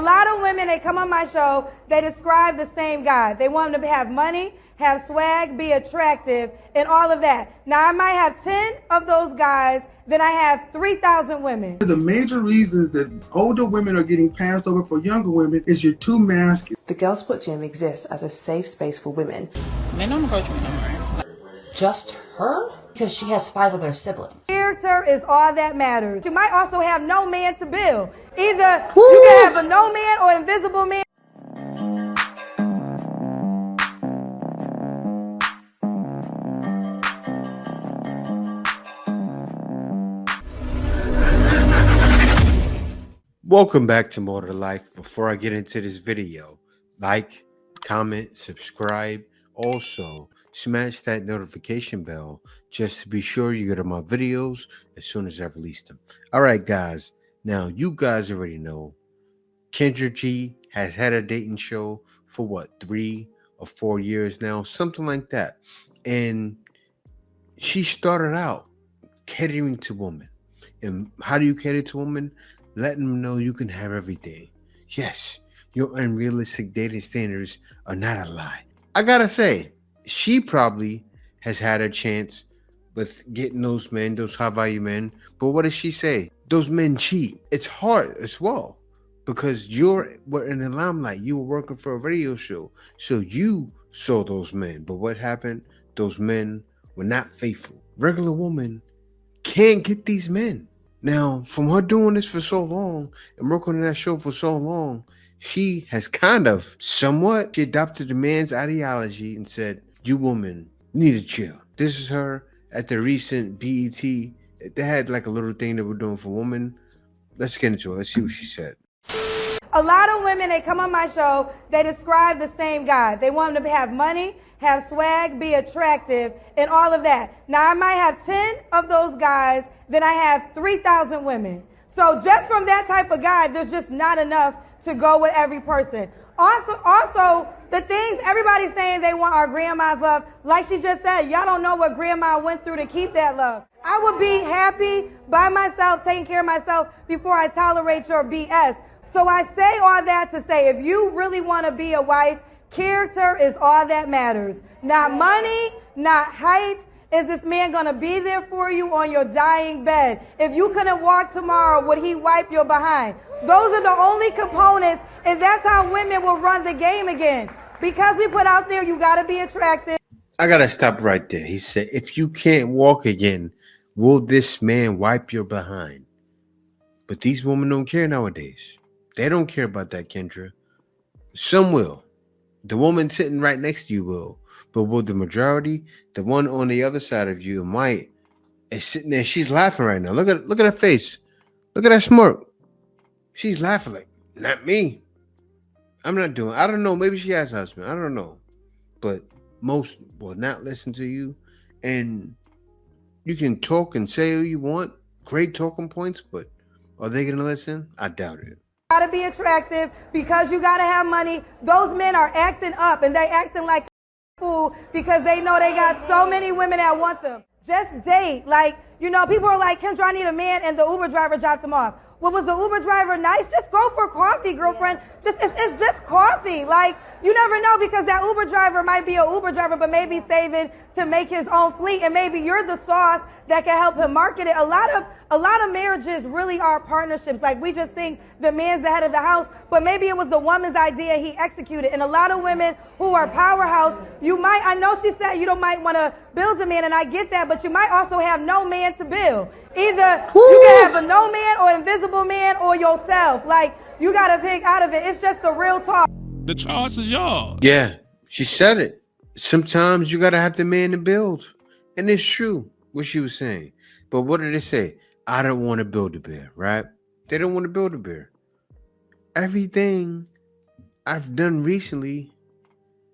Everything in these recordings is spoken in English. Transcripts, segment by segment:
lot of women, they come on my show, they describe the same guy. They want him to have money, have swag, be attractive, and all of that. Now, I might have 10 of those guys, then I have 3,000 women. The major reasons that older women are getting passed over for younger women is you're too masculine. The Girl Spot Gym exists as a safe space for women. Men don't approach me no more. Just her? Because she has 5 other siblings. Character is all that matters. You might also have no man to build. Either you can have a no man or an invisible man. Welcome back to More to Life. Before I get into this video, like, comment, subscribe. Also, smash that notification bell just to be sure you get my videos as soon as I release them. All right, guys. Now, you guys already know Kendra G has had a dating show for what, 3 or 4 years now, something like that. And she started out catering to women. And how do you cater to women? Letting them know you can have everything. Yes, your unrealistic dating standards are not a lie. I gotta say, she probably has had a chance with getting those men, those high value men. But what does she say? Those men cheat. It's hard as well because were in the limelight. You were working for a radio show. So you saw those men. But what happened? Those men were not faithful. Regular woman can't get these men. Now, from her doing this for so long and working on that show for so long, she has somewhat, she adopted the man's ideology and said, you women need to chill. This is her at the recent BET. They had like a little thing they were doing for women. Let's get into it. Let's see what she said. A lot of women, they come on my show, they describe the same guy. They want him to have money, have swag, be attractive, and all of that. Now, I might have 10 of those guys, then I have 3,000 women. So just from that type of guy, there's just not enough to go with every person. Also, the things everybody's saying they want our grandma's love, like she just said, y'all don't know what grandma went through to keep that love. I would be happy by myself, taking care of myself before I tolerate your BS. So I say all that to say, if you really want to be a wife, character is all that matters. Not money, not height. Is this man going to be there for you on your dying bed? If you couldn't walk tomorrow, would he wipe your behind? Those are the only components, and that's how women will run the game again. Because we put out there, you got to be attractive. I got to stop right there. He said, if you can't walk again, will this man wipe your behind? But these women don't care nowadays. They don't care about that, Kendra. Some will. The woman sitting right next to you will. But will the majority, the one on the other side of you might, is sitting there. She's laughing right now. Look at her face. Look at that smirk. She's laughing like, not me. I'm not doing. I don't know. Maybe she has a husband. I don't know. But most will not listen to you. And you can talk and say who you want. Great talking points. But are they going to listen? I doubt it. Got to be attractive because you got to have money. Those men are acting up and they acting like fool because they know they got so many women that want them. Just date. Like, you know, people are like, Kendra, I need a man, and the Uber driver dropped him off. Well, was the Uber driver nice? Just go for coffee, girlfriend. It's just coffee. Like, you never know because that Uber driver might be an Uber driver, but maybe saving to make his own fleet, and maybe you're the sauce that can help him market it. A lot of marriages really are partnerships. Like, we just think the man's the head of the house, but maybe it was the woman's idea, he executed. And a lot of women who are powerhouse, I know she said you don't might want to build a man, and I get that, but you might also have no man to build. Either you can have a no man or invisible man or yourself. Like, you got to pick out of it. It's just the real talk. The choice is yours. Yeah, she said it. Sometimes you got to have the man to build. And it's true what she was saying. But what did they say? I don't want to build a bear, right? They don't want to build a bear. Everything I've done recently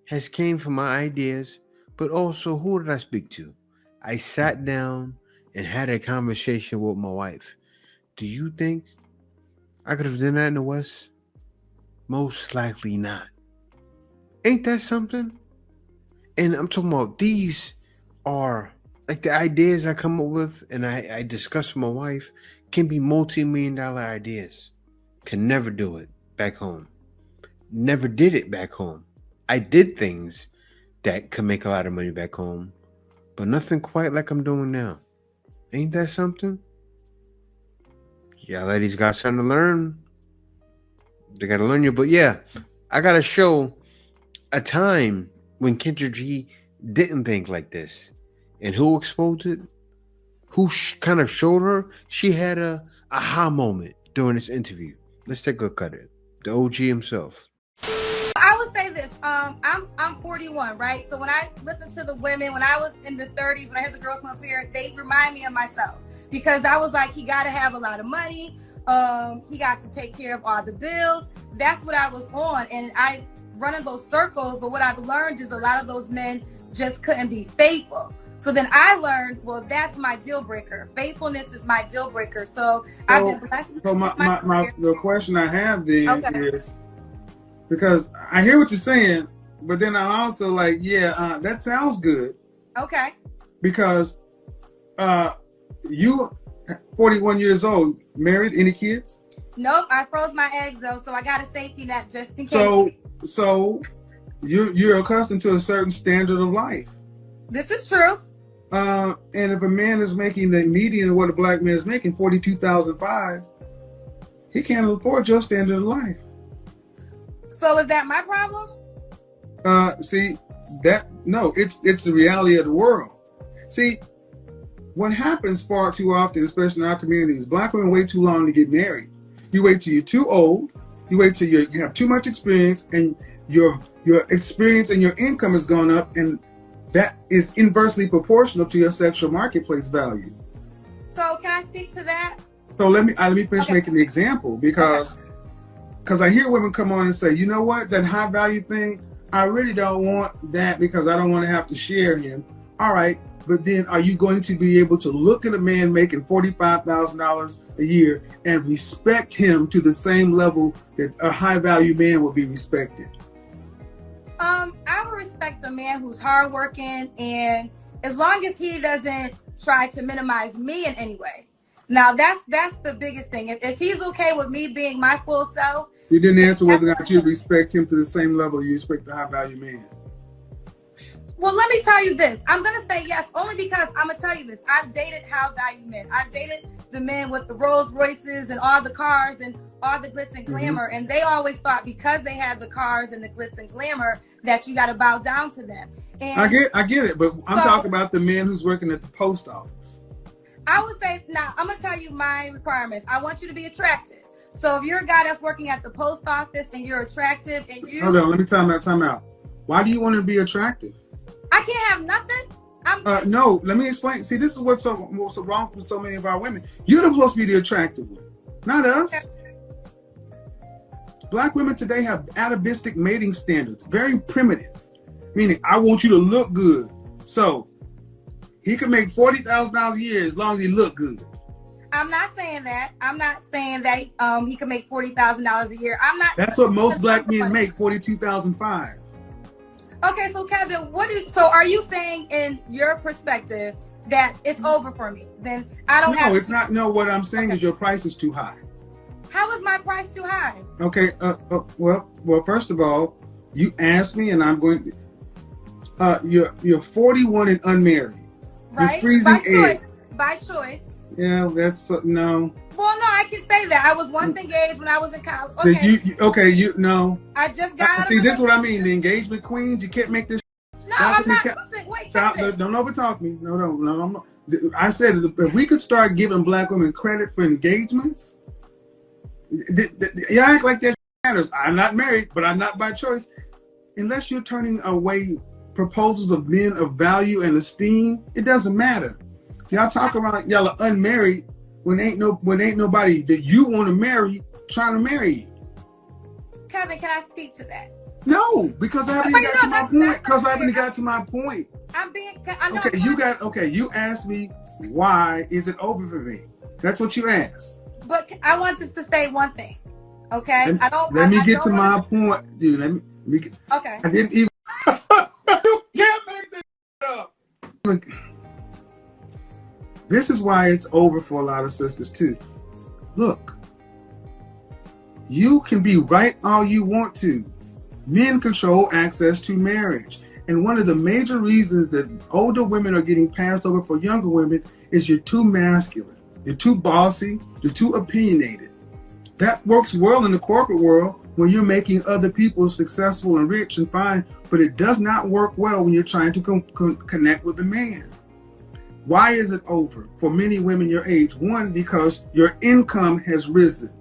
has came from my ideas, but also who did I speak to? I sat down and had a conversation with my wife. Do you think I could have done that in the West? Most likely not. Ain't that something? And I'm talking about these are like the ideas I come up with and I discuss with my wife can be multi-million-dollar ideas. Can never do it. back home. Never did it back home. I did things that could make a lot of money back home, but nothing quite like I'm doing now. Ain't that something? Yeah, ladies got something to learn. They got to learn you. But yeah, I got to show a time when Kendra G didn't think like this. And who exposed it? Who kind of showed her? She had a aha moment during this interview. Let's take a look at it. The OG himself. I would say this. I'm 41, right? So when I listen to the women, when I was in the 30s, when I heard the girls come up here, they remind me of myself, because I was like, he got to have a lot of money. He got to take care of all the bills. That's what I was on, and I run in those circles. But what I've learned is a lot of those men just couldn't be faithful. So then I learned, well, that's my deal breaker. Faithfulness is my deal breaker. So I've been blessed. So the question I have then is, because I hear what you're saying, but then I'm also like, yeah, that sounds good. Okay. Because you 41 years old, married, any kids? Nope, I froze my eggs though, so I got a safety net just in case. So you're accustomed to a certain standard of life. This is true. And if a man is making the median of what a black man is making, $42,500, he can't afford your standard of life. So is that my problem? See, it's the reality of the world. See, what happens far too often, especially in our community, is black women wait too long to get married. You wait till you're too old. You wait till you have too much experience, and your experience and your income has gone up, and that is inversely proportional to your sexual marketplace value. So can I speak to that? So let me finish making the example, because I hear women come on and say, you know what, that high value thing, I really don't want that because I don't want to have to share him. All right, but then are you going to be able to look at a man making $45,000 a year and respect him to the same level that a high value man would be respected? I would respect a man who's hardworking, and as long as he doesn't try to minimize me in any way. Now that's the biggest thing. If he's okay with me being my full self. You didn't answer whether or not you respect him to the same level you respect the high value man. Well, let me tell you this. I'm going to say yes, only because I'm going to tell you this. I've dated high value men. I've dated the men with the Rolls Royces and all the cars and all the glitz and glamour. And they always thought because they had the cars and the glitz and glamour that you got to bow down to them. And I get it. But I'm talking about the man who's working at the post office. I would say, now I'm going to tell you my requirements. I want you to be attractive. So if you're a guy that's working at the post office and you're attractive and you... Hold on, let me time out. Why do you want to be attractive? I can't have nothing. No, let me explain. See, this is what's so wrong for so many of our women. You're supposed to be the attractive one, not us. Okay. Black women today have atavistic mating standards, very primitive, meaning I want you to look good. So he can make $40,000 a year as long as he look good. I'm not saying that. I'm not saying that he can make $40,000 a year. I'm not. That's what most black men make, $42,500. Okay, so Kevin, so are you saying in your perspective that it's over for me? Then I don't have. No, it's not. No, what I'm saying is your price is too high. How is my price too high? Okay. Well, first of all, you asked me, and I'm going to. You're 41 and unmarried. Right. You're freezing eggs. By choice. Yeah, that's no. Well, no, I can say that. I was once engaged when I was in college. Okay. No. I just got. See, this is what I mean. The engagement queens, you can't make this. No, I'm not. Listen, wait, stop. Don't overtalk me. No. I said if we could start giving black women credit for engagements, you act like that matters. I'm not married, but I'm not by choice. Unless you're turning away proposals of men of value and esteem, it doesn't matter. Y'all talk about y'all are unmarried when ain't nobody that you want to marry trying to marry you. Kevin, can I speak to that? No, because I haven't even got to my point. Because I haven't got to my point. You asked me why is it over for me? That's what you asked. But I want just to say one thing. Okay? Let me get to my point, dude. Let me get, okay. I didn't even. You can't make this up. Look, this is why it's over for a lot of sisters too. Look, You can be right all you want to. Men control access to marriage. And one of the major reasons that older women are getting passed over for younger women is you're too masculine. You're too bossy. You're too opinionated. That works well in the corporate world when you're making other people successful and rich and fine, but it does not work well when you're trying to connect with a man. Why is it over for many women your age? One, because your income has risen.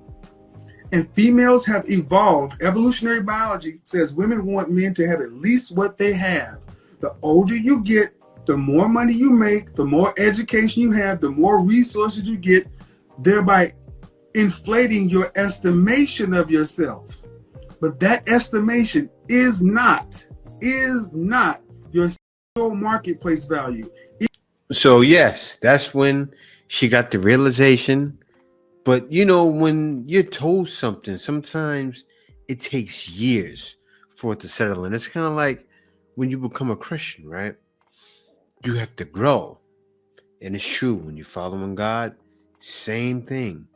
And females have evolved. Evolutionary biology says women want men to have at least what they have. The older you get, the more money you make, the more education you have, the more resources you get, thereby inflating your estimation of yourself. But that estimation is not your marketplace value. So yes, that's when she got the realization. But you know, when you're told something, sometimes it takes years for it to settle in. It's kind of like when you become a Christian, right? You have to grow. And it's true, when you're following God, same thing.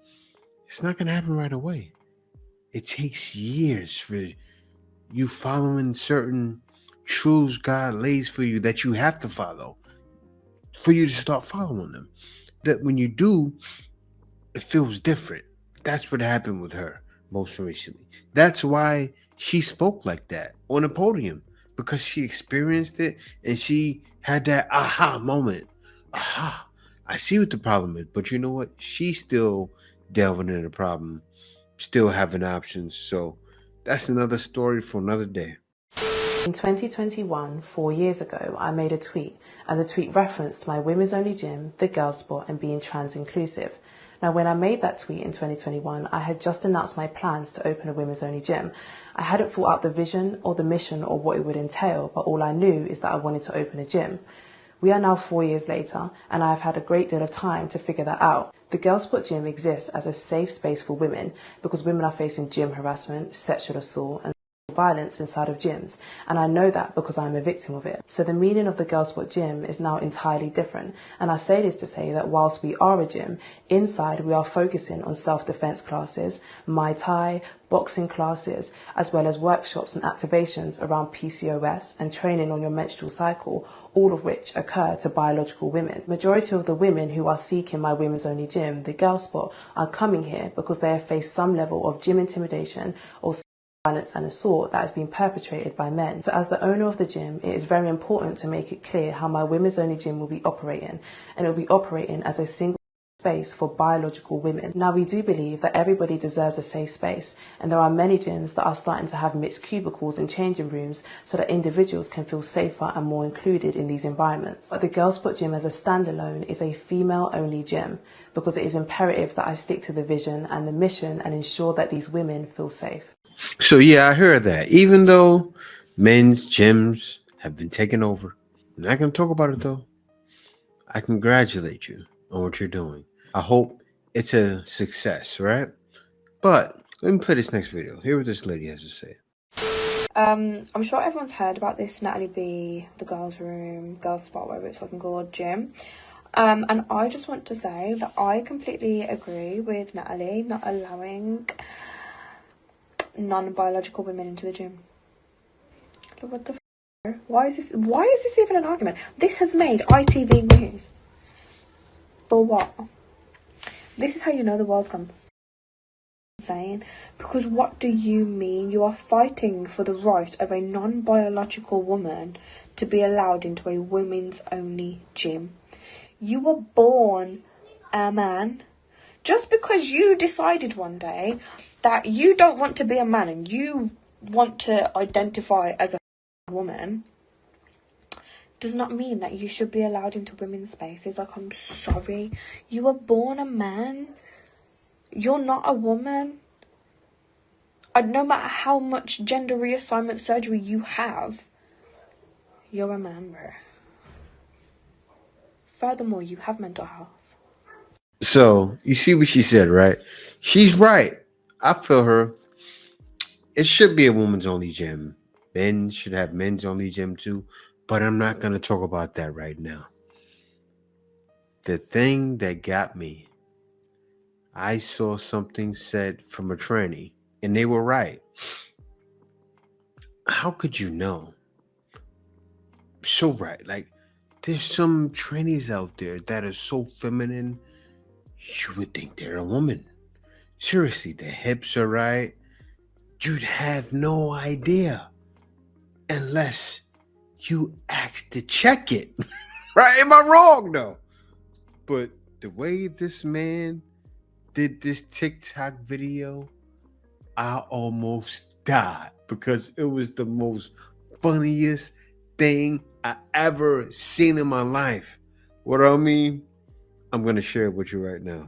It's not going to happen right away. It takes years for you following certain truths God lays for you that you have to follow, for you to start following them. That when you do, it feels different. That's what happened with her most recently. That's why she spoke like that on a podium, because she experienced it and she had that aha moment. Aha, I see what the problem is. But you know what? She's still delving into the problem, still having options. So that's another story for another day. In 2021, 4 years ago, I made a tweet, and the tweet referenced my women's only gym, the girl spot, and being trans inclusive. Now, when I made that tweet in 2021, I had just announced my plans to open a women's only gym. I hadn't thought out the vision or the mission or what it would entail, but all I knew is that I wanted to open a gym. We are now 4 years later, and I've had a great deal of time to figure that out. The Girl Spot Gym exists as a safe space for women because women are facing gym harassment, sexual assault, and violence inside of gyms, and I know that because I'm a victim of it. So the meaning of the Girl Spot Gym is now entirely different, and I say this to say that whilst we are a gym, inside we are focusing on self-defense classes, Muay Thai, boxing classes, as well as workshops and activations around PCOS and training on your menstrual cycle, all of which occur to biological women. Majority of the women who are seeking my women's only gym, the Girl Spot, are coming here because they have faced some level of gym intimidation or violence and assault that has been perpetrated by men. So as the owner of the gym, it is very important to make it clear how my women's only gym will be operating, and it will be operating as a single space for biological women. Now, we do believe that everybody deserves a safe space, and there are many gyms that are starting to have mixed cubicles and changing rooms so that individuals can feel safer and more included in these environments. But the Girl Spot Gym as a standalone is a female-only gym because it is imperative that I stick to the vision and the mission and ensure that these women feel safe. So yeah, I heard that. Even though men's gyms have been taken over, I'm not going to talk about it though. I congratulate you on what you're doing. I hope it's a success, right? But let me play this next video. Hear what this lady has to say. I'm sure everyone's heard about this Natalie B, the girls' room, girls' spot, whatever it's fucking called, gym. And I just want to say that I completely agree with Natalie not allowing non-biological women into the gym. What the f***? Why is this even an argument? This has made ITV news. For what? This is how you know the world's gone insane. Because what do you mean? You are fighting for the right of a non-biological woman to be allowed into a women's only gym. You were born a man. Just because you decided one day that you don't want to be a man and you want to identify as a woman does not mean that you should be allowed into women's spaces. Like, I'm sorry. You were born a man. You're not a woman. No matter how much gender reassignment surgery you have, you're a man, bro. Furthermore, you have mental health. So you see what she said, right? She's right. I feel her. It should be a woman's only gym. Men should have men's only gym too. But I'm not going to talk about that right now. The thing that got me, I saw something said from a tranny And they were right. How could you know? So right. Like, there's some trannies out there that are so feminine, you would think they're a woman. Seriously, their hips are right. You'd have no idea unless you ask to check it. Right? Am I wrong though? But the way this man did this TikTok video, I almost died because it was the most funniest thing I ever seen in my life. What I mean, I'm gonna share it with you right now.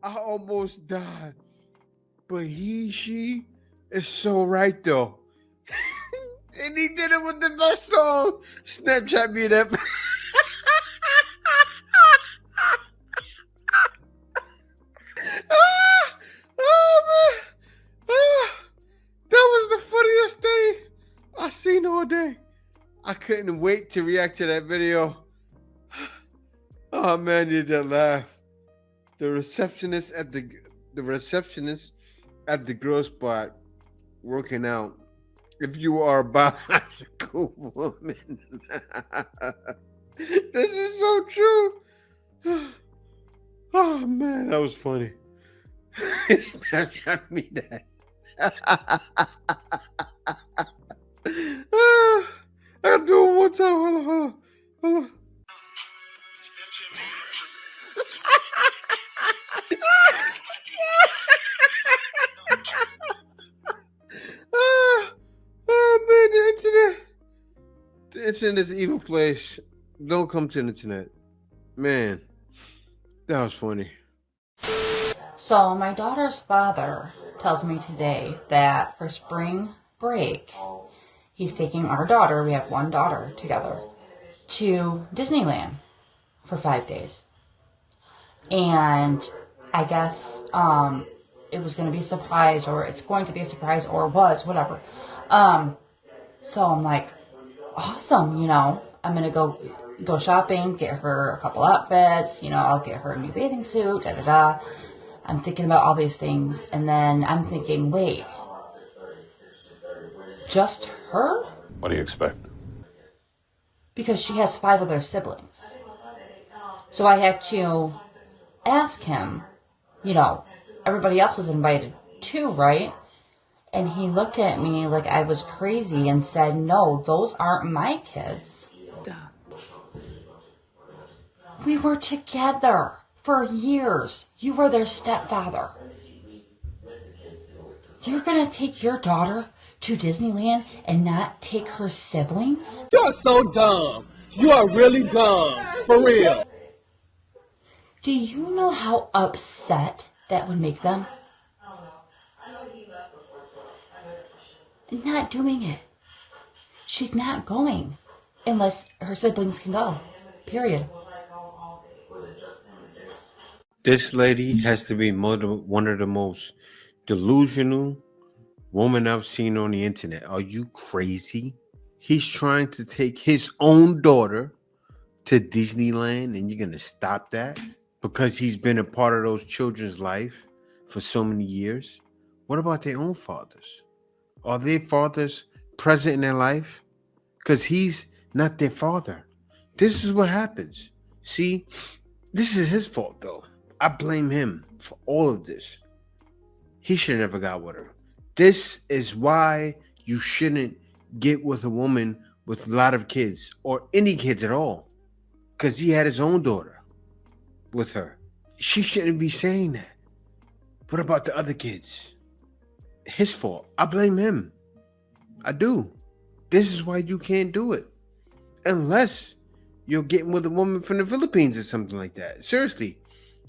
I almost died. But she is so right though. And he did it with the best song. Snapchat me that. That was the funniest thing I seen all day. I couldn't wait to react to that video. Oh man, you did that laugh. The receptionist at the girl spot working out. If you are a biological woman, this is so true. Oh man, that was funny. Snapchat me that. I gotta do it one time. Hold on. Oh man, the internet is an evil place. Don't come to the internet. Man, that was funny. So my daughter's father tells me today that for spring break, he's taking our daughter, we have one daughter together, to Disneyland for 5 days. And I guess it was going to be a surprise, or it's going to be a surprise, or was, whatever. So I'm like, awesome, you know, I'm going to go shopping, get her a couple outfits, you know, I'll get her a new bathing suit, da-da-da. I'm thinking about all these things, and then I'm thinking, wait, just her? What do you expect? Because she has 5 other siblings. So I had to ask him, you know, everybody else is invited too, right? And he looked at me like I was crazy and said, no, those aren't my kids. Duh. We were together for years. You were their stepfather. You're going to take your daughter to Disneyland and not take her siblings? You're so dumb. You are really dumb. For real. Do you know how upset that would make them? Not doing it. She's not going unless her siblings can go. Period. This lady has to be one of the most delusional women I've seen on the internet. Are you crazy? He's trying to take his own daughter to Disneyland, and you're going to stop that because he's been a part of those children's life for so many years? What about their own fathers? Are their fathers present in their life? Because he's not their father. This is what happens. See, this is his fault, though. I blame him for all of this. He should have never got with her. This is why you shouldn't get with a woman with a lot of kids or any kids at all. Because he had his own daughter with her. She shouldn't be saying that. What about the other kids? His fault. I blame him. I do. This is why you can't do it. Unless you're getting with a woman from the Philippines or something like that. Seriously.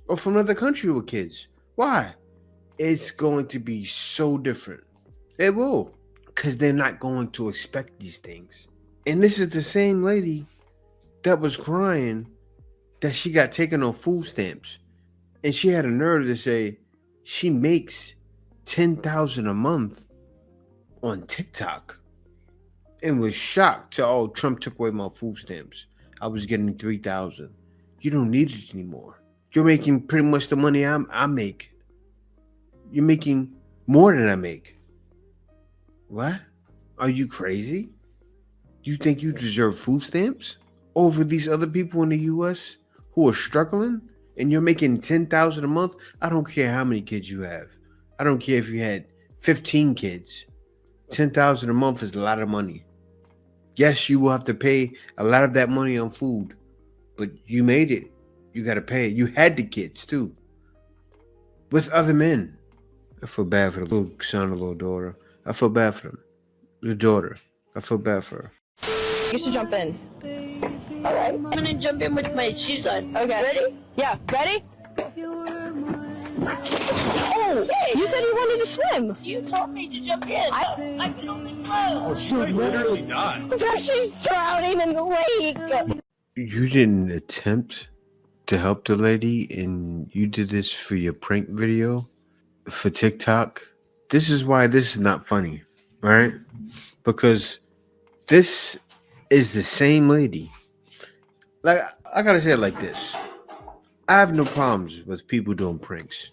Or from another country with kids. Why? It's going to be so different. It will. because they're not going to expect these things. And this is the same lady that was crying that she got taken on food stamps. And she had a nerve to say she makes $10,000 a month on TikTok. And was shocked to, oh, Trump took away my food stamps. I was getting $3,000. You don't need it anymore. You're making pretty much the money I make. You're making more than I make. What? Are you crazy? You think you deserve food stamps over these other people in the U.S. who are struggling, and you're making $10,000 a month? I don't care how many kids you have. I don't care if you had 15 kids. $10,000 a month is a lot of money. Yes, you will have to pay a lot of that money on food, but you made it. You got to pay it. You had the kids too, with other men. I feel bad for the little son and little daughter. I feel bad for them. The daughter. I feel bad for her. You should jump in. Alright. I'm gonna jump in with my shoes on. Okay. Ready? Yeah. Ready? Oh! You said you wanted to swim! You told me to jump in. I can only float. Oh, she might literally die. She's drowning in the lake! You didn't attempt to help the lady, and you did this for your prank video for TikTok. This is why this is not funny, right? Because this is the same lady. Like, I gotta say it like this. I have no problems with people doing pranks.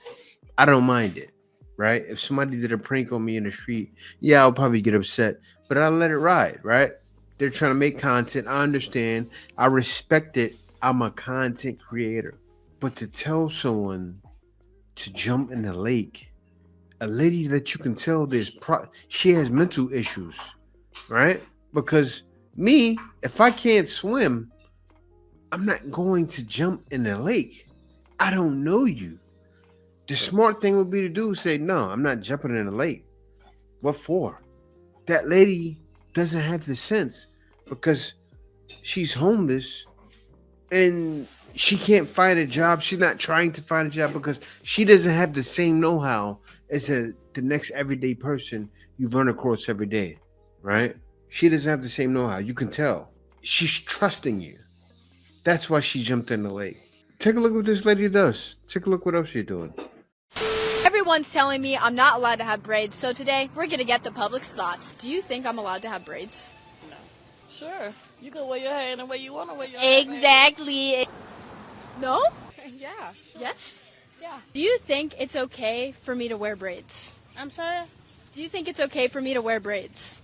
I don't mind it, right? If somebody did a prank on me in the street, yeah, I'll probably get upset, but I'll let it ride, right? They're trying to make content. I understand. I respect it. I'm a content creator. But to tell someone to jump in the lake, a lady that you can tell she has mental issues, right? Because me, if I can't swim, I'm not going to jump in the lake. I don't know you. The smart thing would be to do is say, no, I'm not jumping in the lake. What for? That lady doesn't have the sense because she's homeless and she can't find a job. She's not trying to find a job because she doesn't have the same know-how as the next everyday person you run across every day, right? She doesn't have the same know-how. You can tell. She's trusting you. That's why she jumped in the lake. Take a look what this lady does. Take a look what else she's doing. Everyone's telling me I'm not allowed to have braids, so today we're going to get the public's thoughts. Do you think I'm allowed to have braids? No. Sure. You can wear your hair any way you want to wear your hair. Exactly. No? Yeah. Yes? Yeah. Do you think it's okay for me to wear braids? I'm sorry? Do you think it's okay for me to wear braids?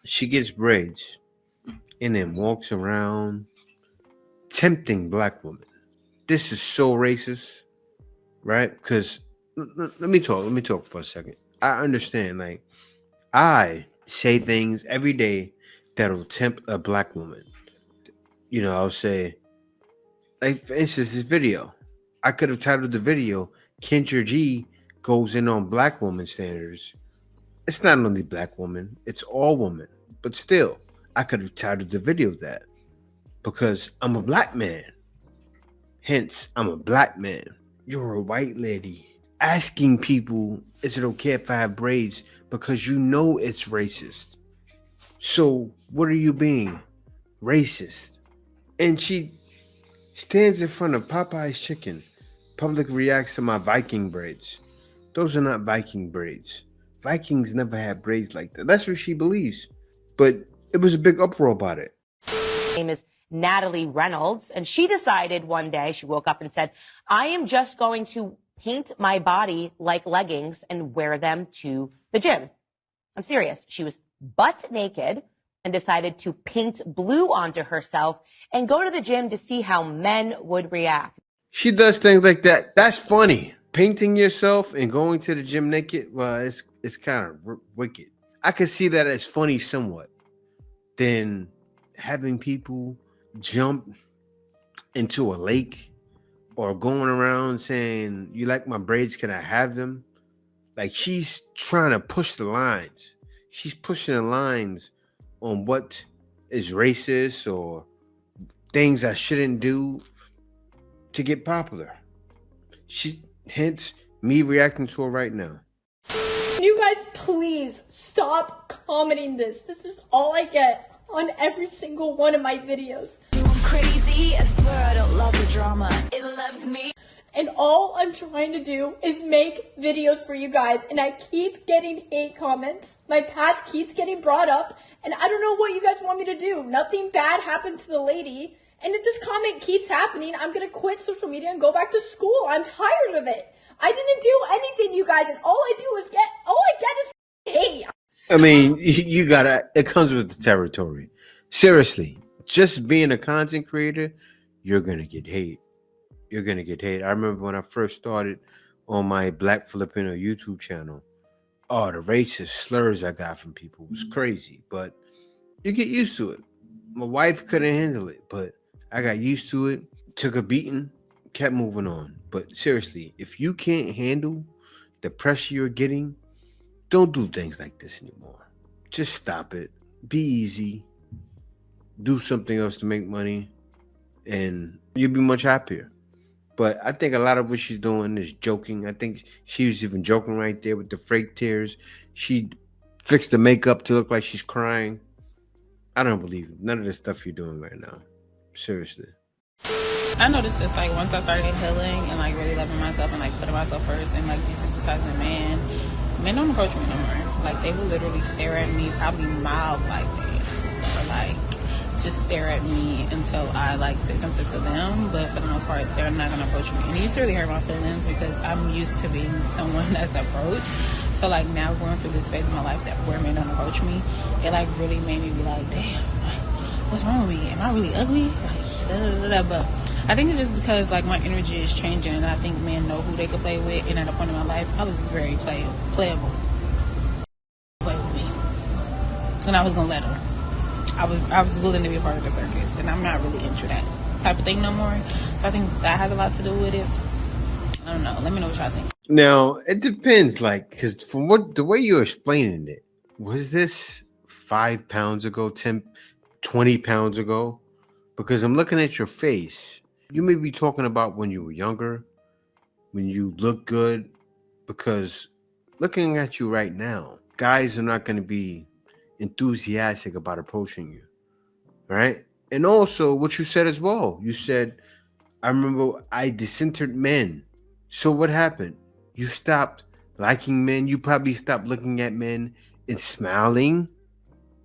She gets braids and then walks around tempting black women. This is so racist, right? Because let me talk for a second. I understand, like, I say things every day that'll tempt a black woman. You know, I'll say, like, for instance, this video. I could have titled the video, Kendra G goes in on black woman standards. It's not only black woman, it's all women. But still, I could have titled the video that because I'm a black man. Hence, I'm a black man. You're a white lady asking people, is it okay if I have braids? Because you know it's racist. So what are you being? Racist. And she stands in front of Popeye's chicken. Public reacts to my Viking braids. Those are not Viking braids. Vikings never had braids like that. That's what she believes. But it was a big uproar about it. Her name is Natalie Reynolds, and she decided one day, she woke up and said, I am just going to paint my body like leggings and wear them to the gym. I'm serious. She was butt naked and decided to paint blue onto herself and go to the gym to see how men would react. She does things like that. That's funny. Painting yourself and going to the gym naked, well, it's kind of wicked. I could see that as funny somewhat. Then having people jump into a lake or going around saying, you like my braids, can I have them? Like, she's trying to push the lines. She's pushing the lines on what is racist or things I shouldn't do to get popular. Hence me reacting to her right now. Can you guys please please stop commenting this. This is all I get on every single one of my videos. I'm crazy, I swear I don't love the drama, it loves me. And all I'm trying to do is make videos for you guys, and I keep getting hate comments. My past keeps getting brought up, and I don't know what you guys want me to do. Nothing bad happened to the lady, and if this comment keeps happening, I'm gonna quit social media and go back to school. I'm tired of it. I didn't do anything, you guys, and all I get is hate. I mean, you gotta, it comes with the territory. Seriously, just being a content creator, you're gonna get hate. You're gonna get hate. I remember when I first started on my Black Filipino YouTube channel, oh, the racist slurs I got from people was crazy, but you get used to it. My wife couldn't handle it, but I got used to it, took a beating, kept moving on. But seriously, if you can't handle the pressure you're getting, don't do things like this anymore. Just stop it. Be easy. Do something else to make money, and you'll be much happier. But I think a lot of what she's doing is joking. I think she was even joking right there with the fake tears. She fixed the makeup to look like she's crying. I don't believe it. None of the stuff you're doing right now. Seriously. I noticed this, like, once I started healing and, like, really loving myself and, like, putting myself first and, like, desensitizing the men don't approach me no more. Like, they will literally stare at me, probably mouth like me, or, like, just stare at me until I, like, say something to them. But for the most part, they're not going to approach me. And it used to really hurt my feelings because I'm used to being someone that's approached. So, like, now going through this phase of my life that where men don't approach me, it, like, really made me be like, damn, like, what's wrong with me? Am I really ugly? Like, da-da-da-da. But I think it's just because, like, my energy is changing, and I think men know who they could play with. And at a point in my life, I was very playable. Play with me, and I was gonna let them. I was willing to be a part of the circus, and I'm not really into that type of thing no more. So I think that has a lot to do with it. I don't know. Let me know what y'all think. Now, it depends, like, because from the way you're explaining it, was this 5 pounds ago, 10, 20 pounds ago? Because I'm looking at your face. You may be talking about when you were younger, when you look good, because looking at you right now, guys are not going to be enthusiastic about approaching you, right? And also what you said as well. You said, I remember I decentered men. So what happened? You stopped liking men. You probably stopped looking at men and smiling,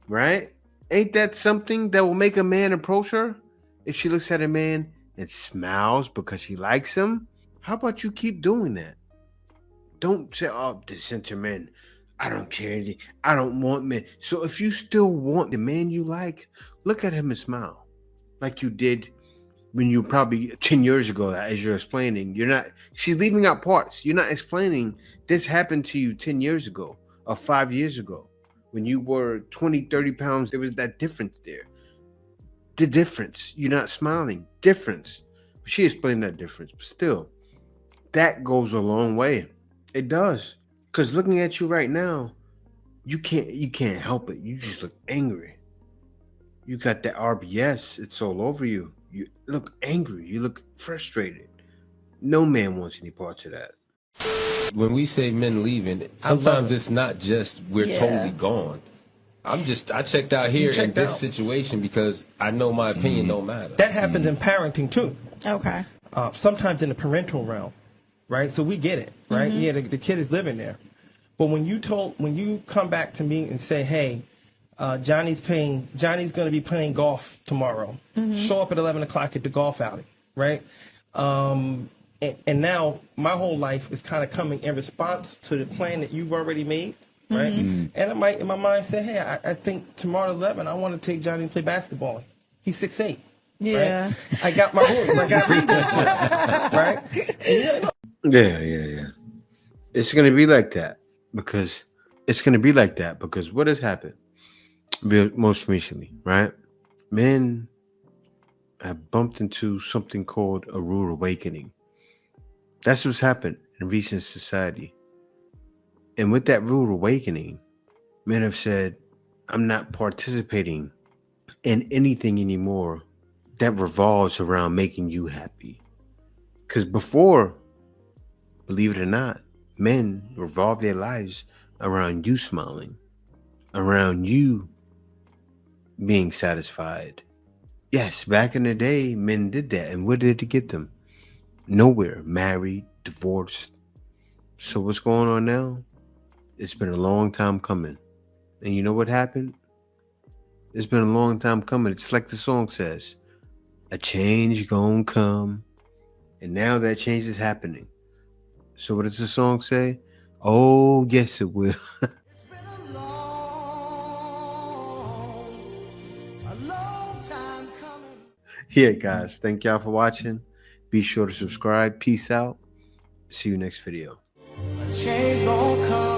right? Ain't that something that will make a man approach her? If she looks at a man and smiles because she likes him, how about you keep doing that? Don't say, oh, dissenter men. I don't care. I don't want men. So if you still want the man you like, look at him and smile like you did when you probably 10 years ago, as you're explaining. She's leaving out parts. You're not explaining this happened to you 10 years ago or 5 years ago when you were 20, 30 pounds. There was that difference there. The difference. You're not smiling. Difference. She explained that difference, but still, that goes a long way. It does. Because looking at you right now, you can't help it. You just look angry. You got that RBS. It's all over you. You look angry. You look frustrated. No man wants any parts of that. When we say men leaving, sometimes it's not just we're totally gone. I checked out here in this situation because I know my opinion don't matter. That happens in parenting too. Okay. Sometimes in the parental realm, right? So we get it, right? Yeah, the kid is living there. But when you come back to me and say, hey, Johnny's going to be playing golf tomorrow. Show up at 11 o'clock at the golf alley, right? And now my whole life is kind of coming in response to the plan that you've already made, right? And I might in my mind say, hey, I think tomorrow at 11 I want to take Johnny to play basketball. He's 6'8". Yeah. Right? I got my rules. I got reasons, right? Yeah. It's going to be like that because what has happened most recently, right? Men have bumped into something called a rude awakening. That's what's happened in recent society. And with that rude awakening, men have said, I'm not participating in anything anymore that revolves around making you happy. Because before, believe it or not, men revolve their lives around you smiling, around you being satisfied. Yes, back in the day, men did that. And where did it get them? Nowhere. Married, divorced. So what's going on now? It's been a long time coming. And you know what happened? It's been a long time coming. It's like the song says, a change gonna come. And now that change is happening. So what does the song say? Oh, yes, it will. Yeah, guys. Thank y'all for watching. Be sure to subscribe. Peace out. See you next video. A change gonna come.